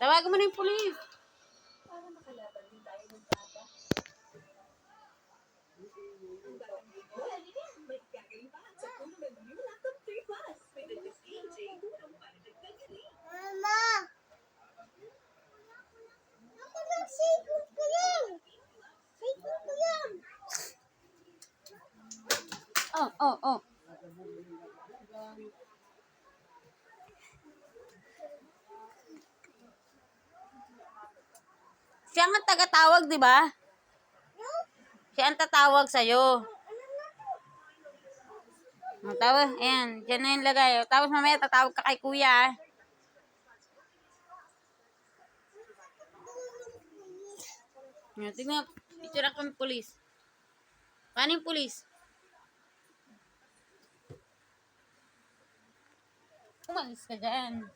Tawagan mo na yung pulis. Para makalaban din tayo ng bata. Ang batang dito, may gagawin pa sa tulong ng new laptop 3 Plus. With the SKJ, tulong para nagkagaling. Mama! Ako lang, sipot ko lang! Sipot ko lang! Oh. Siya ang tagatawag, di ba? Siya ang tatawag sa'yo. Tawag, ayan, dyan na yung lagay. Tapos mamaya tatawag ka kay kuya. Tingnan, picture ako ng pulis. Paano yung pulis? Umalis ka dyan.